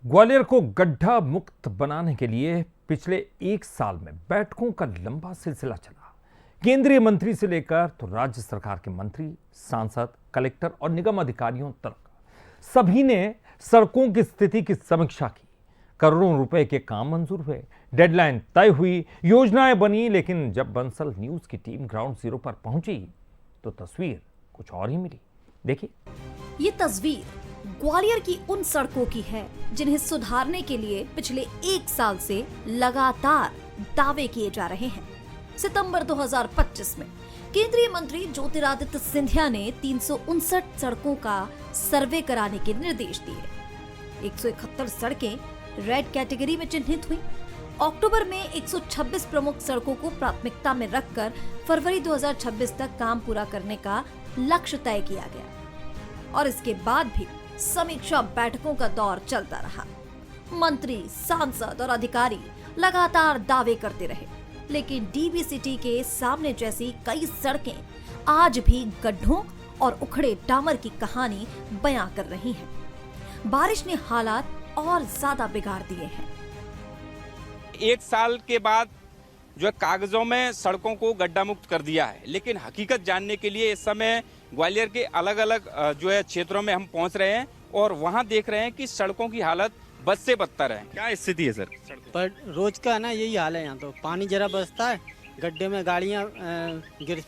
ग्वालियर को गड्ढा मुक्त बनाने के लिए पिछले एक साल में बैठकों का लंबा सिलसिला चला। केंद्रीय मंत्री से लेकर तो राज्य सरकार के मंत्री, सांसद, कलेक्टर और निगम अधिकारियों तक सभी ने सड़कों की स्थिति की समीक्षा की। करोड़ों रुपए के काम मंजूर हुए, डेडलाइन तय हुई, योजनाएं बनी, लेकिन जब बंसल न्यूज की टीम ग्राउंड जीरो पर पहुंची तो तस्वीर कुछ और ही मिली। देखिए, ये तस्वीर ग्वालियर की उन सड़कों की है जिन्हें सुधारने के लिए पिछले एक साल से लगातार दावे किए जा रहे हैं। सितंबर 2025 में केंद्रीय मंत्री ज्योतिरादित्य सिंधिया ने 359 सड़कों का सर्वे कराने के निर्देश दिए। 171 सड़कें रेड कैटेगरी में चिन्हित हुई। अक्टूबर में 126 प्रमुख सड़कों को प्राथमिकता में रखकर फरवरी 2026 तक काम पूरा करने का लक्ष्य तय किया गया और इसके बाद भी समीक्षा बैठकों का दौर चलता रहा। मंत्री, सांसद और अधिकारी लगातार दावे करते रहे, लेकिन डीबीसीटी के सामने जैसी कई सड़कें आज भी गड्ढों और उखड़े डामर की कहानी बयां कर रही हैं। बारिश ने हालात और ज्यादा बिगाड़ दिए हैं। एक साल के बाद जो है कागजों में सड़कों को गड्ढा मुक्त कर दिया है, लेकिन हकीकत जानने के लिए इस समय ग्वालियर के अलग अलग जो है क्षेत्रों में हम पहुंच रहे हैं और वहां देख रहे हैं कि सड़कों की हालत बद से बदतर है। क्या स्थिति है सर? पर रोज का ना यही हाल है। यहाँ तो पानी जरा बरसता है, गड्ढे में गाड़ियाँ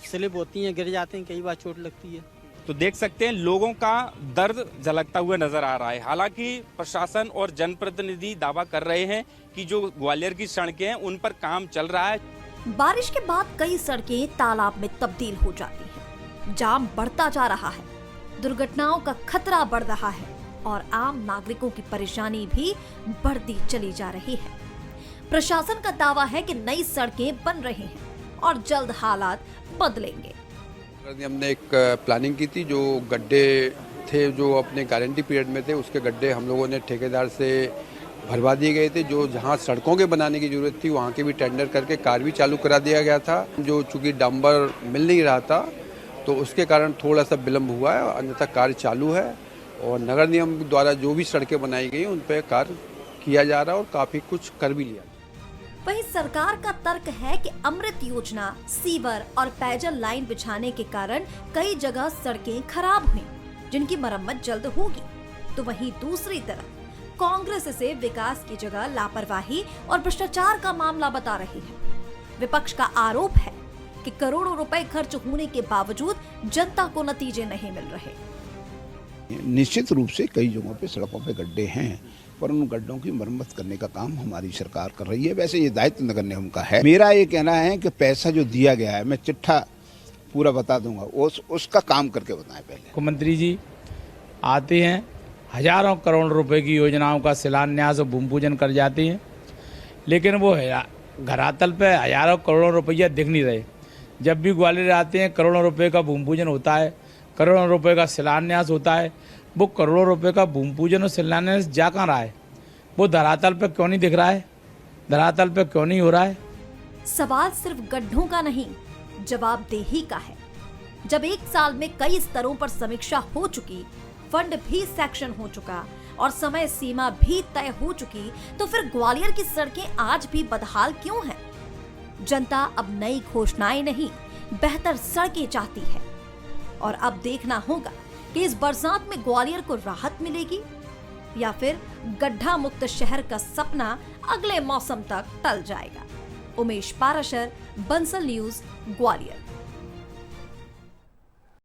स्लिप होती हैं, गिर जाते हैं, कई बार चोट लगती है। तो देख सकते हैं लोगों का दर्द झलकता हुआ नजर आ रहा है। हालांकि प्रशासन और जनप्रतिनिधि दावा कर रहे हैं कि जो ग्वालियर की सड़कें हैं उन पर काम चल रहा है। बारिश के बाद कई सड़कें तालाब में तब्दील हो जाती हैं, जाम बढ़ता जा रहा है, दुर्घटनाओं का खतरा बढ़ रहा है और आम नागरिकों की परेशानी भी बढ़ती चली जा रही है। प्रशासन का दावा है कि नई सड़कें बन रही हैं और जल्द हालात बदलेंगे। हमने एक प्लानिंग की थी, जो गड्ढे थे जो अपने गारंटी पीरियड में थे, उसके गड्ढे हम लोगों ने ठेकेदार से भरवा दिए गए थे। जो जहां सड़कों के बनाने की जरूरत थी वहां के भी टेंडर करके कार्य भी चालू करा दिया गया था। जो चूंकि डांबर मिल नहीं रहा था तो उसके कारण थोड़ा सा विलम्ब हुआ है, अन्यथा कार्य चालू है और नगर निगम द्वारा जो भी सड़कें बनाई गई उन पर कार्य किया जा रहा है और काफी कुछ कर भी लिया। वहीं सरकार का तर्क है कि अमृत योजना, सीवर और पेयजल लाइन बिछाने के कारण कई जगह सड़कें खराब हुई, जिनकी मरम्मत जल्द होगी। तो वहीं दूसरी तरफ कांग्रेस इसे विकास की जगह लापरवाही और भ्रष्टाचार का मामला बता रही है। विपक्ष का आरोप है कि करोड़ों रुपए खर्च होने के बावजूद जनता को नतीजे नहीं मिल रहे। निश्चित रूप से कई जगहों पे सड़कों पे गड्ढे हैं, पर उन गड्ढों की मरम्मत करने का काम हमारी सरकार कर रही है। वैसे ये दायित्व नगर निगम का है। मेरा ये कहना है कि पैसा जो दिया गया है, मैं चिट्ठा पूरा बता दूंगा, उसका काम करके बताएं। पहले मुख्यमंत्री जी आते हैं, हजारों करोड़ रुपए की योजनाओं का शिलान्यास और भूमि पूजन कर जाते हैं, लेकिन वो धरातल पे हजारों करोड़ों रुपया दिख नहीं रहे। जब भी ग्वालियर आते हैं, करोड़ों रुपए का भूमि पूजन होता है, करोड़ों रुपए का शिलान्यास होता है। वो करोड़ों रुपए का भूमि पूजन और शिलान्यास जा कहाँ रहा है? वो धरातल पे क्यों नहीं दिख रहा है? धरातल पे क्यों नहीं हो रहा है? सवाल सिर्फ गड्ढों का नहीं, जवाबदेही का है। जब एक साल में कई स्तरों पर समीक्षा हो चुकी, फंड भी सैंक्शन हो चुका और समय सीमा भी तय हो चुकी, तो फिर ग्वालियर की सड़कें आज भी बदहाल क्यों हैं? जनता अब नई घोषणाएं नहीं, बेहतर सड़कें चाहती है और अब देखना होगा कि इस बरसात में ग्वालियर को राहत मिलेगी या फिर गड्ढा मुक्त शहर का सपना अगले मौसम तक टल जाएगा। उमेश पाराशर, बंसल न्यूज, ग्वालियर।